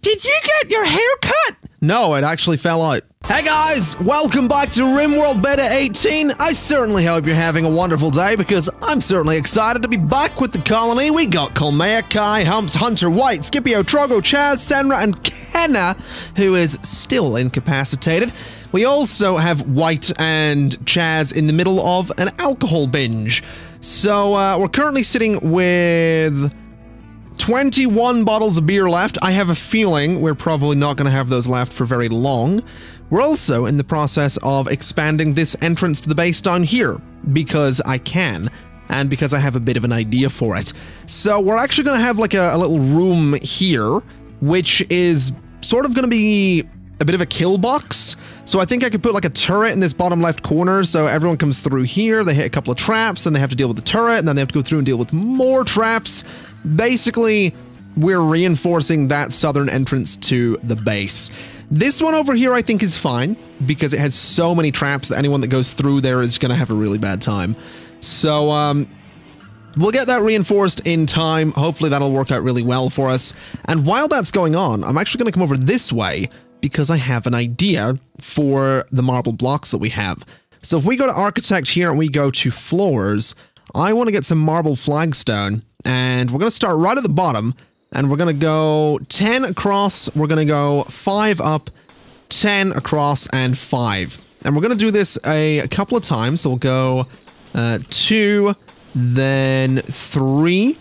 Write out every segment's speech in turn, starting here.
Did you get your hair cut? No, it actually fell out. Hey guys, welcome back to RimWorld Beta 18. I certainly hope you're having a wonderful day because I'm certainly excited to be back with the colony. We got Colmea, Kai, Humps, Hunter, White, Scipio, Trogo, Chaz, Senra, and Kenna, who is still incapacitated. We also have White and Chaz in the middle of an alcohol binge. So we're currently sitting with 21 bottles of beer left. I have a feeling we're probably not going to have those left for very long. We're also in the process of expanding this entrance to the base down here, because I can, and because I have a bit of an idea for it. So we're actually going to have like a little room here, which is sort of going to be a bit of a kill box. So I think I could put like a turret in this bottom left corner, so everyone comes through here, they hit a couple of traps, then they have to deal with the turret, and then they have to go through and deal with more traps. Basically, we're reinforcing that southern entrance to the base. This one over here I think is fine, because it has so many traps that anyone that goes through there is going to have a really bad time. So, we'll get that reinforced in time. Hopefully that'll work out really well for us. And while that's going on, I'm actually going to come over this way, because I have an idea for the marble blocks that we have. So if we go to Architect here and we go to Floors, I want to get some marble flagstone. And we're going to start right at the bottom, and we're going to go 10 across, we're going to go 5 up, 10 across, and 5. And we're going to do this a couple of times, so we'll go 2, then 3.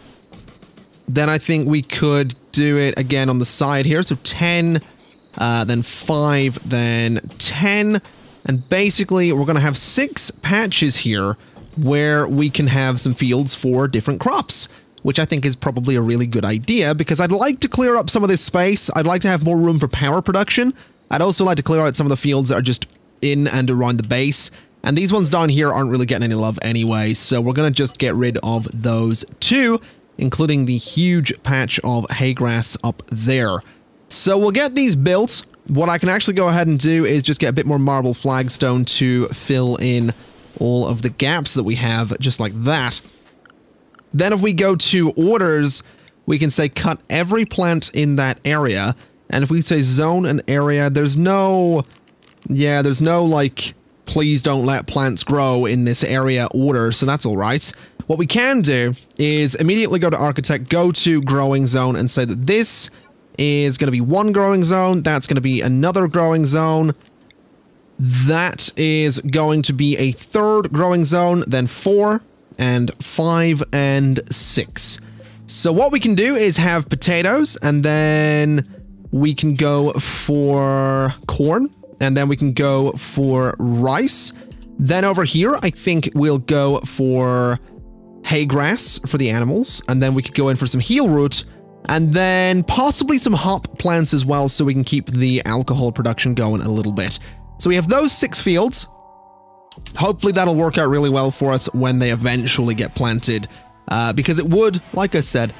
Then I think we could do it again on the side here, so 10, then 5, then 10. And basically, we're going to have 6 patches here where we can have some fields for different crops, which I think is probably a really good idea, because I'd like to clear up some of this space. I'd like to have more room for power production. I'd also like to clear out some of the fields that are just in and around the base. And these ones down here aren't really getting any love anyway, so we're going to just get rid of those two, including the huge patch of hay grass up there. So we'll get these built. What I can actually go ahead and do is just get a bit more marble flagstone to fill in all of the gaps that we have, just like that. Then if we go to orders, we can say cut every plant in that area. And if we say zone an area, there's no like, please don't let plants grow in this area order, so that's all right. What we can do is immediately go to Architect, go to growing zone, and say that this is going to be one growing zone, that's going to be another growing zone, that is going to be a third growing zone, then 4, and 5, and 6. So what we can do is have potatoes, and then we can go for corn, and then we can go for rice. Then over here, I think we'll go for hay grass for the animals, and then we could go in for some heel root, and then possibly some hop plants as well, so we can keep the alcohol production going a little bit. So we have those 6 fields. Hopefully that'll work out really well for us when they eventually get planted, because it would, like I said,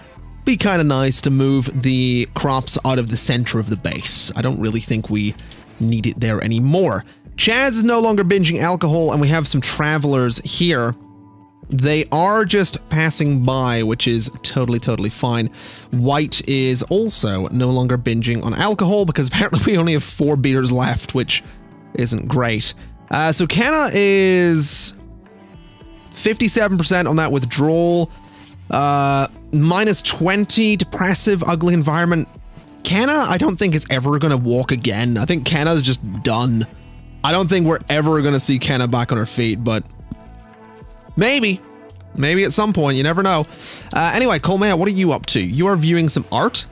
be kind of nice to move the crops out of the center of the base. I don't really think we need it there anymore. Chaz is no longer binging alcohol, and we have some travelers here. They are just passing by, which is totally fine. White is also no longer binging on alcohol, because apparently we only have 4 beers left, which isn't great. So Kenna is 57% on that withdrawal. Minus 20, depressive, ugly environment. Kenna, I don't think is ever going to walk again. I think Kenna's just done. I don't think we're ever going to see Kenna back on her feet, but maybe. Maybe at some point, you never know. Anyway, Colmea, what are you up to? You are viewing some art?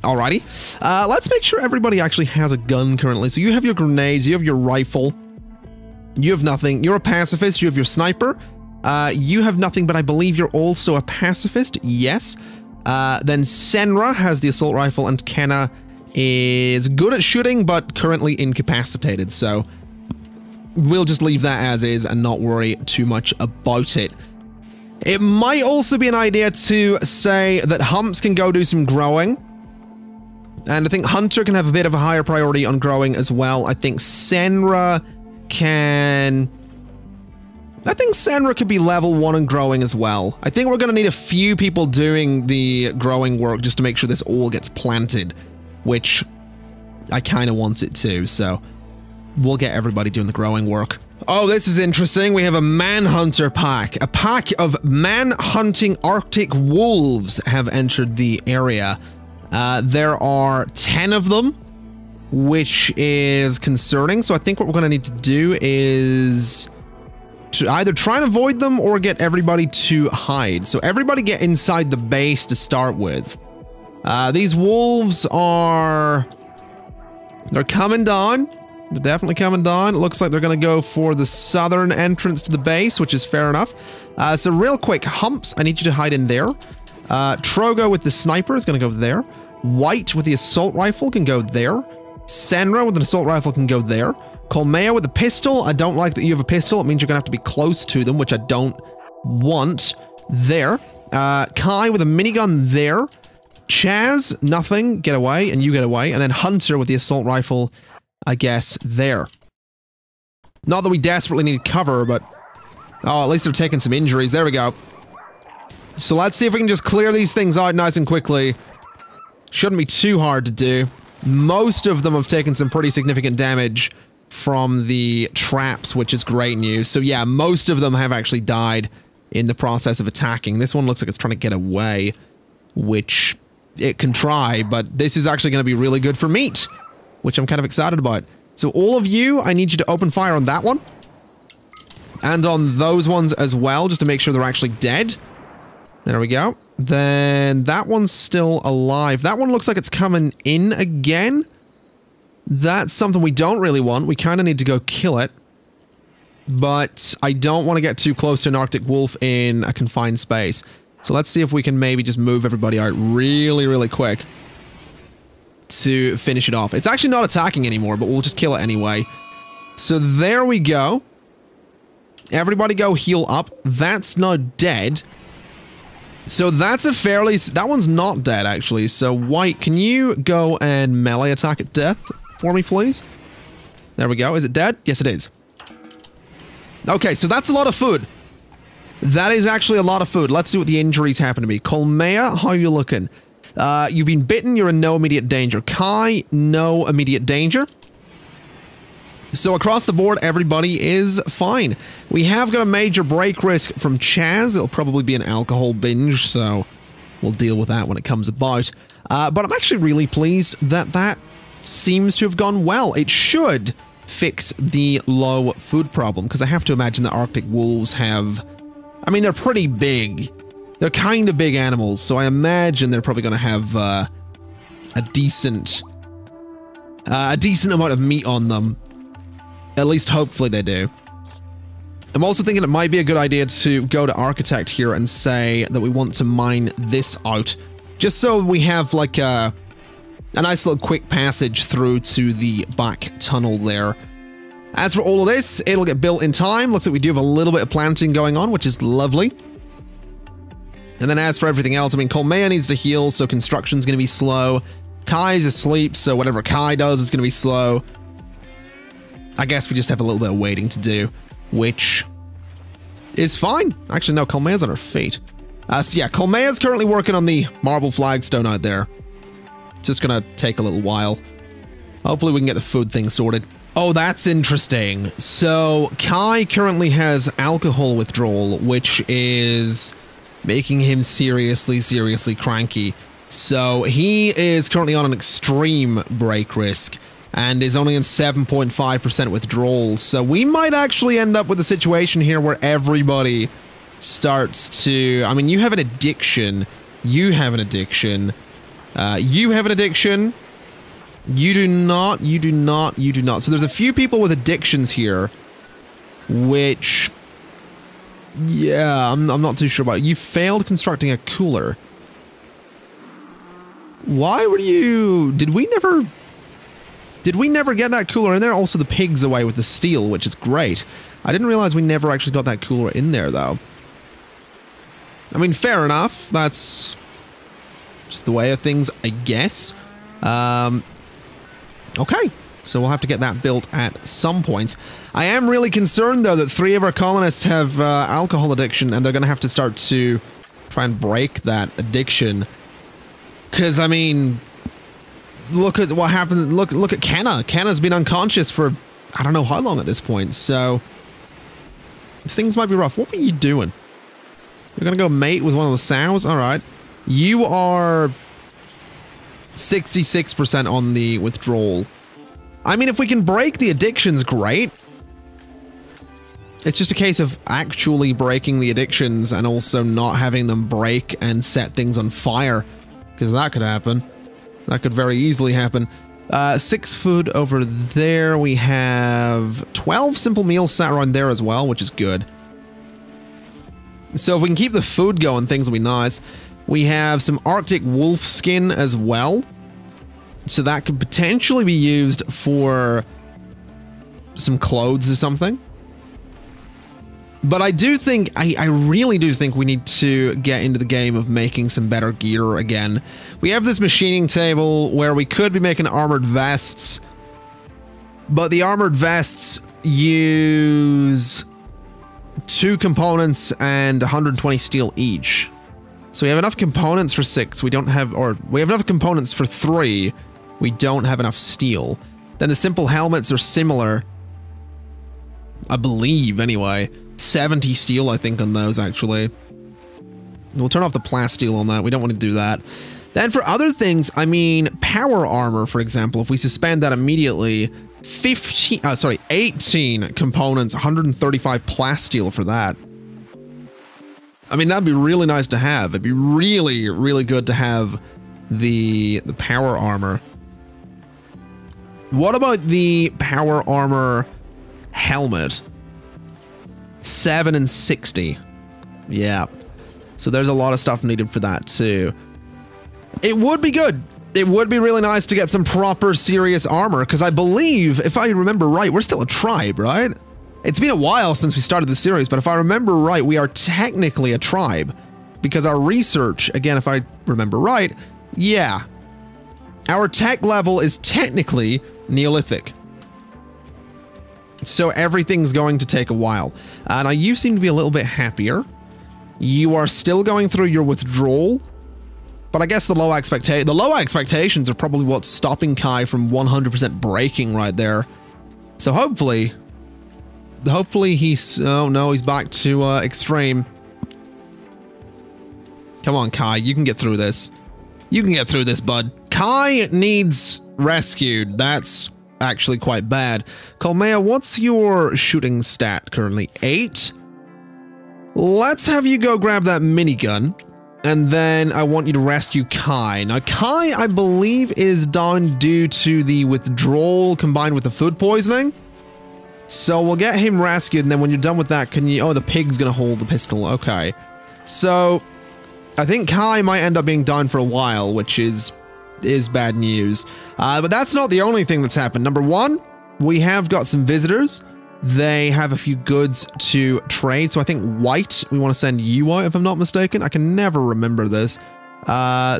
Alrighty. Let's make sure everybody actually has a gun currently. So you have your grenades, you have your rifle. You have nothing. You're a pacifist, you have your sniper. You have nothing, but I believe you're also a pacifist. Yes. Then Senra has the assault rifle, and Kenna is good at shooting, but currently incapacitated. So we'll just leave that as is and not worry too much about it. It might also be an idea to say that Humps can go do some growing. And I think Hunter can have a bit of a higher priority on growing as well. I think Senra can I think Senra could be level 1 and growing as well. I think we're going to need a few people doing the growing work just to make sure this all gets planted, which I kind of want it to, so we'll get everybody doing the growing work. Oh, this is interesting. We have a manhunter pack. A pack of man-hunting Arctic wolves have entered the area. There are 10 of them, which is concerning. So I think what we're going to need to do is to either try and avoid them or get everybody to hide. So everybody get inside the base to start with. These wolves are... they're coming down. They're definitely coming down. It looks like they're going to go for the southern entrance to the base, which is fair enough. So real quick, Humps, I need you to hide in there. Trogo with the sniper is going to go there. White with the assault rifle can go there. Senra with an assault rifle can go there. Colmea with a pistol. I don't like that you have a pistol. It means you're going to have to be close to them, which I don't want. There. Kai with a minigun there. Chaz, nothing. Get away, and you get away. And then Hunter with the assault rifle, I guess, there. Not that we desperately need cover, but... oh, at least they're taking some injuries. There we go. So let's see if we can just clear these things out nice and quickly. Shouldn't be too hard to do. Most of them have taken some pretty significant damage from the traps, which is great news. So yeah, most of them have actually died in the process of attacking. This one looks like it's trying to get away, which it can try, but this is actually going to be really good for meat, which I'm kind of excited about. So all of you, I need you to open fire on that one. And on those ones as well, just to make sure they're actually dead. There we go. Then that one's still alive. That one looks like it's coming in again. That's something we don't really want. We kind of need to go kill it. But I don't want to get too close to an Arctic wolf in a confined space. So let's see if we can maybe just move everybody out really, really quick to finish it off. It's actually not attacking anymore, but we'll just kill it anyway. So there we go. Everybody go heal up. That's now dead. So that's a fairly... that one's not dead, actually. So White, can you go and melee attack at death for me, please? There we go. Is it dead? Yes, it is. Okay, so that's a lot of food. That is actually a lot of food. Let's see what the injuries happen to be. Colmea, how are you looking? You've been bitten. You're in no immediate danger. Kai, no immediate danger. So across the board, everybody is fine. We have got a major break risk from Chaz. It'll probably be an alcohol binge, so we'll deal with that when it comes about. But I'm actually really pleased that that seems to have gone well. It should fix the low food problem, because I have to imagine the Arctic wolves have... I mean, they're pretty big. They're kind of big animals, so I imagine they're probably going to have a decent amount of meat on them. At least hopefully they do. I'm also thinking it might be a good idea to go to Architect here and say that we want to mine this out. Just so we have like a nice little quick passage through to the back tunnel there. As for all of this, it'll get built in time. Looks like we do have a little bit of planting going on, which is lovely. And then as for everything else, I mean, Colmea needs to heal, so construction's going to be slow. Kai's asleep, so whatever Kai does is going to be slow. I guess we just have a little bit of waiting to do, which is fine. Actually, no, Colmea's on her feet. So yeah, Colmea's currently working on the marble flagstone out there. Just gonna take a little while. Hopefully we can get the food thing sorted. Oh, that's interesting. So Kai currently has alcohol withdrawal, which is making him seriously, seriously cranky. So he is currently on an extreme break risk and is only in 7.5% withdrawal. So we might actually end up with a situation here where everybody starts to... I mean, you have an addiction. You have an addiction. You have an addiction. You do not. You do not. You do not. So there's a few people with addictions here, which... yeah, I'm not too sure about it. You failed constructing a cooler. Why were you... Did we never get that cooler in there? Also, the pig's away with the steel, which is great. I didn't realize we never actually got that cooler in there, though. I mean, fair enough. That's just the way of things, I guess. Okay. So we'll have to get that built at some point. I am really concerned, though, that 3 of our colonists have alcohol addiction, and they're going to have to start to try and break that addiction. Because, I mean, look at what happened. Look at Kenna. Kenna's been unconscious for I don't know how long at this point, so things might be rough. What were you doing? You're going to go mate with one of the sows? All right. You are 66% on the withdrawal. I mean, if we can break the addictions, great. It's just a case of actually breaking the addictions and also not having them break and set things on fire. Because that could happen. That could very easily happen. 6 food over there. We have 12 simple meals sat around there as well, which is good. So if we can keep the food going, things will be nice. We have some Arctic wolf skin as well. So that could potentially be used for some clothes or something. But I do think, I really do think we need to get into the game of making some better gear again. We have this machining table where we could be making armored vests, but the armored vests use 2 components and 120 steel each. So we have enough components for 6, we don't have, or we have enough components for 3, we don't have enough steel. Then the simple helmets are similar, I believe, anyway. 70 steel, I think, on those, actually. We'll turn off the plasteel on that. We don't want to do that. Then for other things, I mean, power armor, for example, if we suspend that immediately, 18 components, 135 plasteel for that. I mean, that'd be really nice to have. It'd be really, really good to have the power armor. What about the power armor helmet? 7 and 60. Yeah. So there's a lot of stuff needed for that too. It would be good. It would be really nice to get some proper serious armor, because I believe, if I remember right, we're still a tribe, right? It's been a while since we started the series, but if I remember right, we are technically a tribe. Because our research, again, if I remember right, yeah. Our tech level is technically Neolithic. So everything's going to take a while. Now you seem to be a little bit happier. You are still going through your withdrawal. But I guess the low expectations are probably what's stopping Kai from 100% breaking right there. So hopefully he's, oh no, he's back to extreme. Come on, Kai, you can get through this. You can get through this, bud. Kai needs rescued. That's actually quite bad. Colmea, what's your shooting stat currently? 8? Let's have you go grab that minigun, and then I want you to rescue Kai. Now, Kai, I believe, is down due to the withdrawal combined with the food poisoning. So we'll get him rescued, and then when you're done with that, can you... Oh, the pig's gonna hold the pistol. Okay. So, I think Kai might end up being down for a while, which is bad news. But that's not the only thing that's happened. Number 1, we have got some visitors. They have a few goods to trade. So I think White, we want to send you out, if I'm not mistaken. I can never remember this.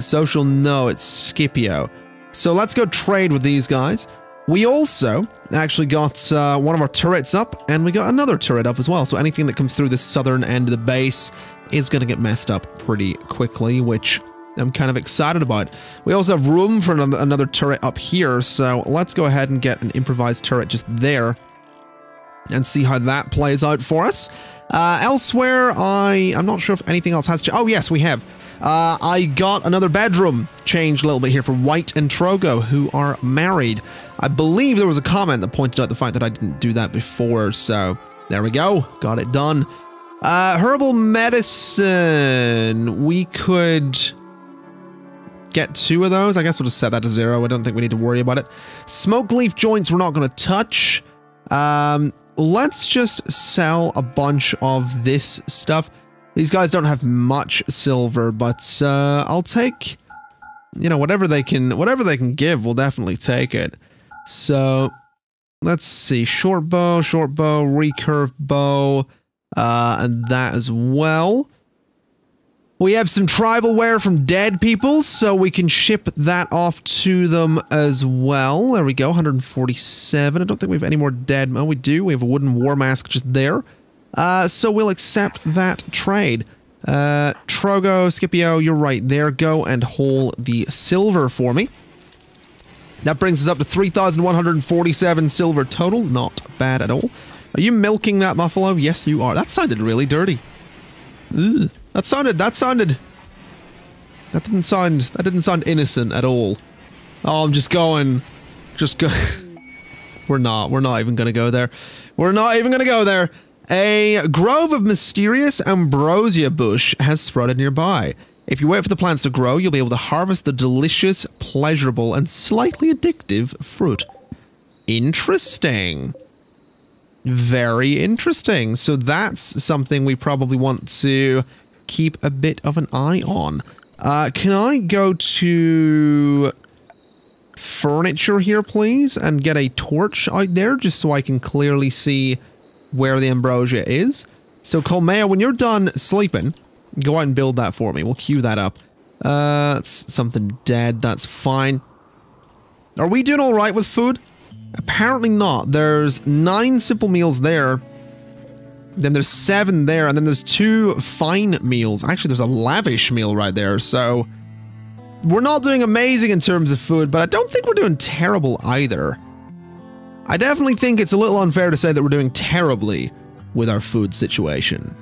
Social, no, it's Scipio. So let's go trade with these guys. We also actually got one of our turrets up, and we got another turret up as well. So anything that comes through the southern end of the base is going to get messed up pretty quickly, which I'm kind of excited about. We also have room for another turret up here, so let's go ahead and get an improvised turret just there and see how that plays out for us. Elsewhere, I'm not sure if anything else has changed. Oh, yes, we have. I got another bedroom changed a little bit here for White and Trogo, who are married. I believe there was a comment that pointed out the fact that I didn't do that before, so there we go. Got it done. Herbal medicine. We could get 2 of those. I guess we'll just set that to 0. I don't think we need to worry about it. Smoke leaf joints we're not going to touch. Let's just sell a bunch of this stuff. These guys don't have much silver, but I'll take, you know, whatever they can give, we'll definitely take it. So let's see, short bow, recurve bow, and that as well. We have some tribalware from dead people, so we can ship that off to them as well. There we go, 147. I don't think we have any more dead. Oh, we do. We have a wooden war mask just there. So we'll accept that trade. Trogo, Scipio, you're right there. Go and haul the silver for me. That brings us up to 3,147 silver total. Not bad at all. Are you milking that buffalo? Yes, you are. That sounded really dirty. Ugh. That didn't sound innocent at all. Oh, I'm just going. We're not even gonna go there. We're not even gonna go there. A grove of mysterious ambrosia bush has sprouted nearby. If you wait for the plants to grow, you'll be able to harvest the delicious, pleasurable, and slightly addictive fruit. Interesting. Very interesting. So that's something we probably want to keep a bit of an eye on. Can I go to furniture here, please, and get a torch out there just so I can clearly see where the ambrosia is? So, Colmea, when you're done sleeping, go out and build that for me. We'll queue that up. That's something dead. That's fine. Are we doing all right with food? Apparently not. There's 9 simple meals there. Then there's 7 there, and then there's 2 fine meals. Actually, there's a lavish meal right there, so we're not doing amazing in terms of food, but I don't think we're doing terrible either. I definitely think it's a little unfair to say that we're doing terribly with our food situation.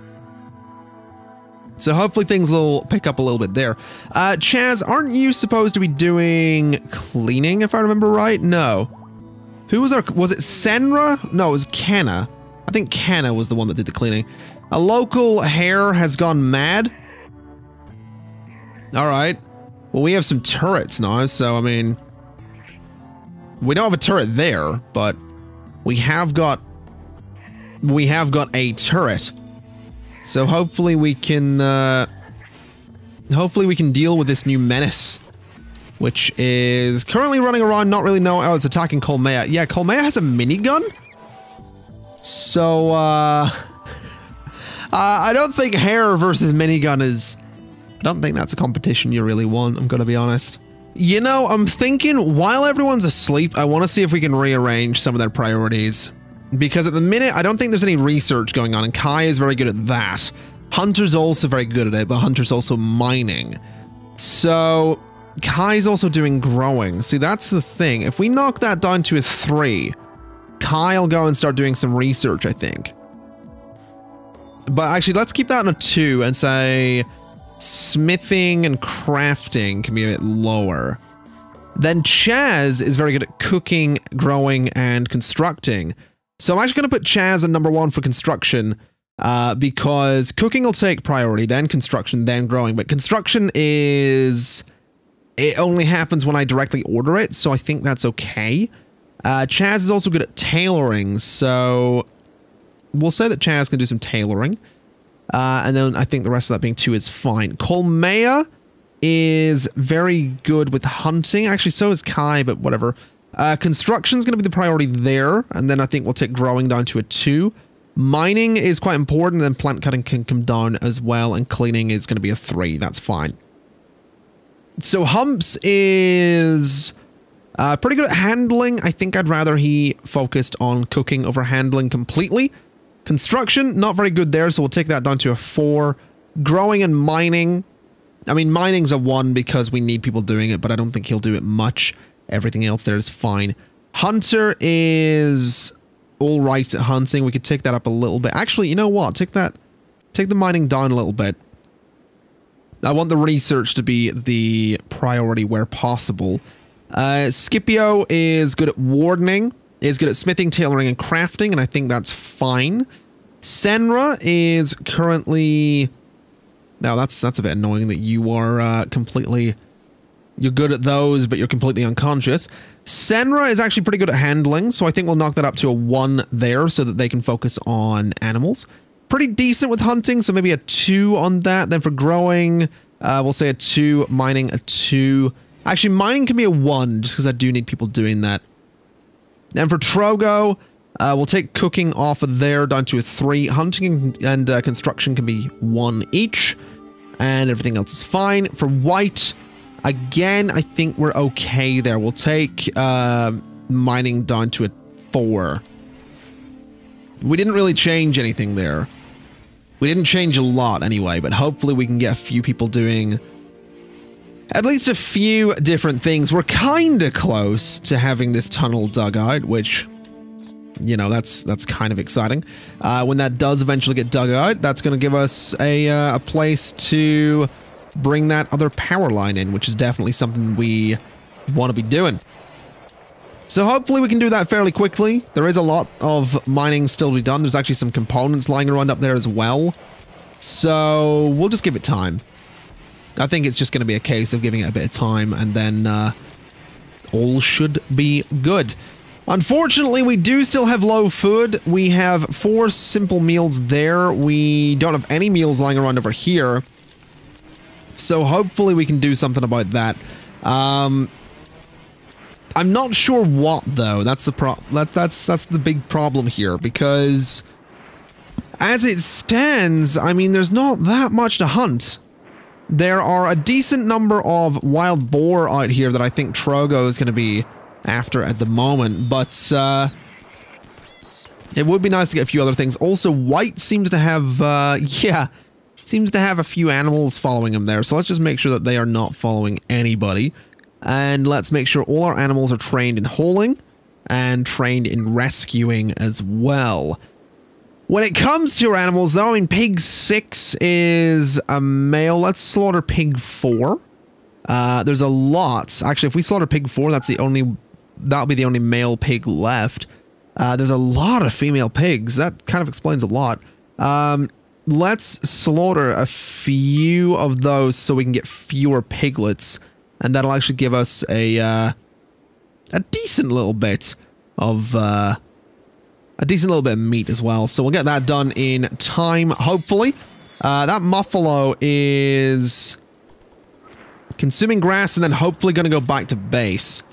So hopefully things will pick up a little bit there. Chaz, aren't you supposed to be doing cleaning, if I remember right? No. Who was it Senra? No, it was Kenna. I think Kenna was the one that did the cleaning. A local hare has gone mad. Alright. Well, we have some turrets now, so I mean... we don't have a turret there, but we have got a turret. So hopefully we can deal with this new menace, which is currently running around, not really know how it's attacking Colmea. Yeah, Colmea has a minigun. So I don't think hair versus minigun is, I don't think that's a competition you really want, I'm gonna be honest. You know, I'm thinking while everyone's asleep, I want to see if we can rearrange some of their priorities. Because at the minute, I don't think there's any research going on, and Kai is very good at that. Hunter's also very good at it, but Hunter's also mining. So, Kai's also doing growing. See, that's the thing. If we knock that down to a 3, Kai'll go and start doing some research, I think. But actually, let's keep that on a 2 and say smithing and crafting can be a bit lower. Then Chaz is very good at cooking, growing, and constructing. So I'm actually going to put Chaz on number 1 for construction, because cooking will take priority, then construction, then growing. But construction is... it only happens when I directly order it, so I think that's okay. Chaz is also good at tailoring, so we'll say that Chaz can do some tailoring. And then I think the rest of that being 2 is fine. Colmea is very good with hunting. Actually, so is Kai, but whatever. Construction's going to be the priority there, and then I think we'll take growing down to a 2. Mining is quite important, then plant cutting can come down as well, and cleaning is going to be a 3. That's fine. So Humps is pretty good at handling. I think I'd rather he focused on cooking over handling completely. Construction, not very good there, so we'll take that down to a 4. Growing and mining. I mean, mining's a 1 because we need people doing it, but I don't think he'll do it much. Everything else there is fine. Hunter is all right at hunting. We could take that up a little bit. Actually, you know what? Take the mining down a little bit. I want the research to be the priority where possible. Scipio is good at wardening, is good at smithing, tailoring, and crafting, and I think that's fine. Senra is currently... now, that's a bit annoying that you are completely... you're good at those, but you're completely unconscious. Senra is actually pretty good at handling, so I think we'll knock that up to a 1 there so that they can focus on animals. Pretty decent with hunting, so maybe a 2 on that. Then for growing, we'll say a 2. Mining, a 2. Actually, mining can be a 1, just because I do need people doing that. Then for Trogo, we'll take cooking off of there down to a 3. Hunting and construction can be 1 each. And everything else is fine. For white, again, I think we're okay there. We'll take mining down to a 4. We didn't really change anything there. We didn't change a lot anyway, but hopefully we can get a few people doing at least a few different things. We're kind of close to having this tunnel dug out, which, you know, that's kind of exciting. When that does eventually get dug out, that's going to give us a place to bring that other power line in, which is definitely something we want to be doing. So hopefully we can do that fairly quickly. There is a lot of mining still to be done. There's actually some components lying around up there as well. So we'll just give it time. I think it's just going to be a case of giving it a bit of time, and then all should be good. Unfortunately, we do still have low food. We have 4 simple meals there. We don't have any meals lying around over here. So hopefully we can do something about that. I'm not sure what, though. That's the that's the big problem here, because as it stands, I mean, there's not that much to hunt. There are a decent number of wild boar out here that I think Trogo is going to be after at the moment, but it would be nice to get a few other things. Also, white seems to have, seems to have a few animals following him there, so let's just make sure that they are not following anybody. And let's make sure all our animals are trained in hauling and trained in rescuing as well. When it comes to our animals, though, I mean, pig 6 is a male. Let's slaughter pig 4. There's a lot. Actually, if we slaughter pig 4, that'll be the only male pig left. There's a lot of female pigs. That kind of explains a lot. Let's slaughter a few of those so we can get fewer piglets. And that'll actually give us a decent little bit of meat as well. So we'll get that done in time, hopefully. That muffalo is consuming grass and then hopefully going to go back to base.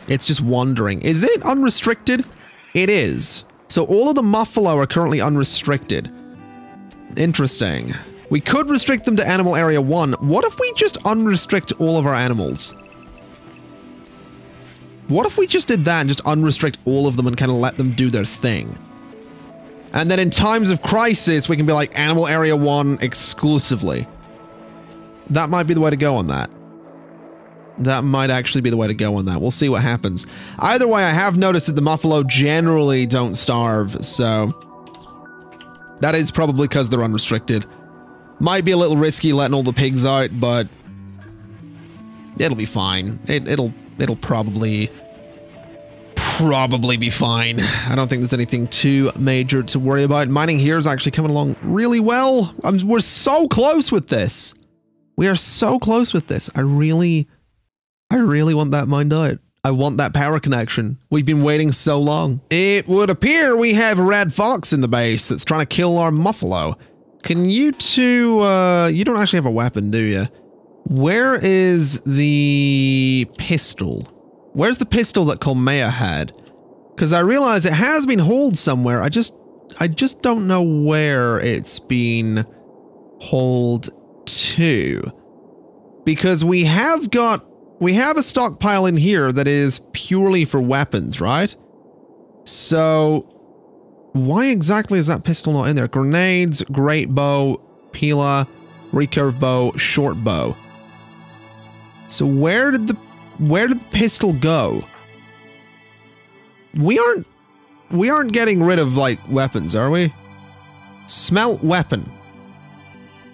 It's just wandering. Is it unrestricted? It is. So all of the muffalo are currently unrestricted. Interesting. We could restrict them to Animal Area 1. What if we just unrestrict all of our animals? What if we just did that and just unrestrict all of them and kind of let them do their thing? And then in times of crisis, we can be like Animal Area 1 exclusively. That might be the way to go on that. That might actually be the way to go on that. We'll see what happens. Either way, I have noticed that the muffalo generally don't starve, so that is probably because they're unrestricted. Might be a little risky letting all the pigs out, but it'll be fine. It'll probably be fine. I don't think there's anything too major to worry about. Mining here is actually coming along really well. We're so close with this. We are so close with this. I really want that mined out. I want that power connection. We've been waiting so long. It would appear we have a red fox in the base that's trying to kill our muffalo. Can you two, you don't actually have a weapon, do you? Where is the pistol? Where's the pistol that Colmea had? Because I realize it has been hauled somewhere. I just don't know where it's been hauled to. Because we have a stockpile in here that is purely for weapons, right? So why exactly is that pistol not in there? Grenades, great bow, Pila, recurve bow, short bow. So where did the pistol go? We aren't getting rid of like weapons, are we? Smelt weapon.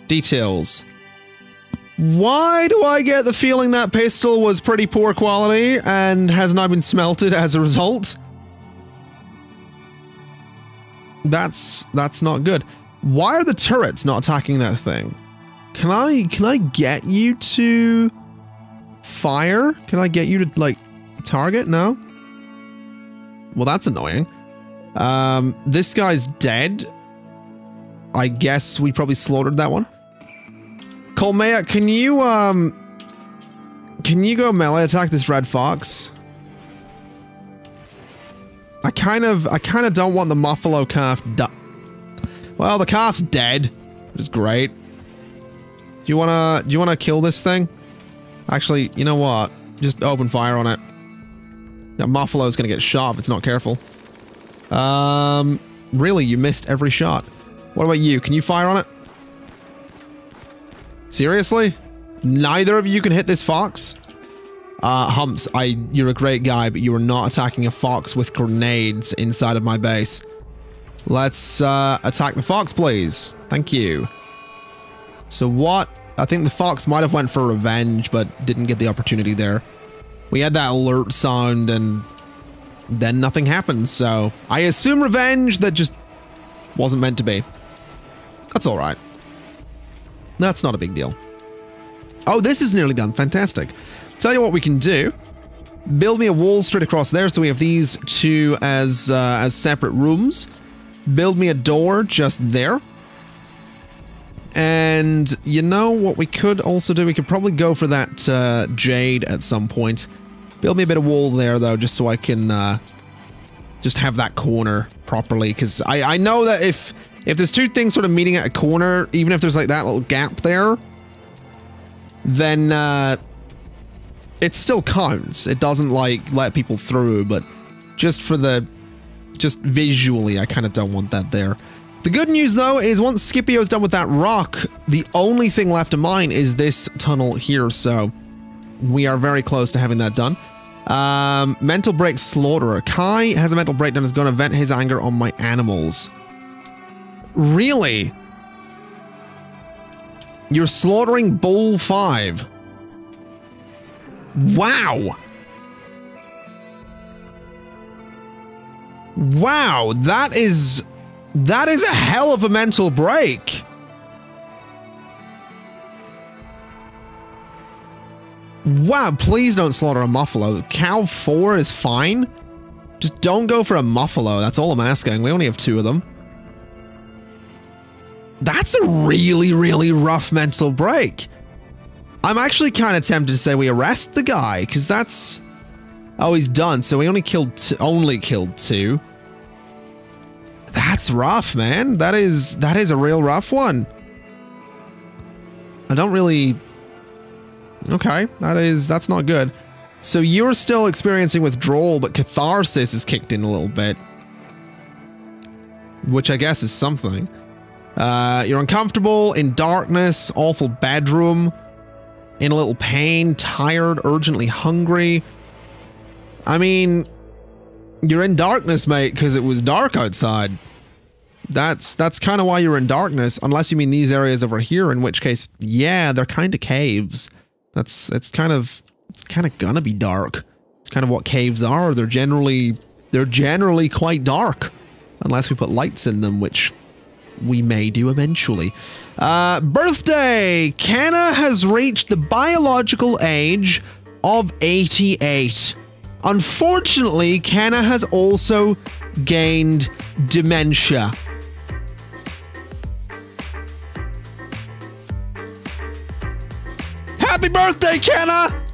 Details. Why do I get the feeling that pistol was pretty poor quality and has now been smelted as a result? That's not good. Why are the turrets not attacking that thing? Can I get you to fire? Can I get you to like target? No? Well, that's annoying. This guy's dead. I guess we probably slaughtered that one. Colmea, can you go melee attack this red fox? I kind of don't want the muffalo calf well, the calf's dead, which is great. you wanna kill this thing? Actually, you know what? Just open fire on it. That Muffalo's gonna get shot if it's not careful. Really, you missed every shot. What about you? Can you fire on it? Seriously? Neither of you can hit this fox? Humps, you're a great guy, but you are not attacking a fox with grenades inside of my base. Let's, attack the fox, please. Thank you. So what? I think the fox might have went for revenge, but didn't get the opportunity there. We had that alert sound, and then nothing happened, so I assume revenge that just wasn't meant to be. That's alright. That's not a big deal. Oh, this is nearly done. Fantastic. Tell you what we can do. Build me a wall straight across there, so we have these two as separate rooms. Build me a door just there. And you know what we could also do? We could probably go for that jade at some point. Build me a bit of wall there, though, just so I can just have that corner properly. Because I know that if there's two things sort of meeting at a corner, even if there's like that little gap there, then it still counts. It doesn't like let people through, but just visually, I kind of don't want that there. The good news, though, is once Scipio's done with that rock, the only thing left of mine is this tunnel here, so we are very close to having that done. Mental break slaughterer. Kai has a mental breakdown, is going to vent his anger on my animals. Really? You're slaughtering Bull 5. Wow. Wow, that is a hell of a mental break. Wow, please don't slaughter a Muffalo. Cow 4 is fine. Just don't go for a Muffalo. That's all I'm asking. We only have 2 of them. That's a really, really rough mental break. I'm actually kind of tempted to say we arrest the guy, because that's... Oh, he's done, so we only killed 2. That's rough, man. That is a real rough one. I don't really... Okay, that's not good. So you're still experiencing withdrawal, but catharsis is kicked in a little bit. Which I guess is something. You're uncomfortable, in darkness, awful bedroom, in a little pain, tired, urgently hungry. I mean, you're in darkness, mate, because it was dark outside. That's kind of why you're in darkness, unless you mean these areas over here, in which case, yeah, they're kind of caves. It's kind of gonna be dark. It's kind of what caves are. They're generally quite dark, unless we put lights in them, which we may do eventually. Birthday! Kenna has reached the biological age of 88. Unfortunately, Kenna has also gained dementia. Happy birthday, Kenna!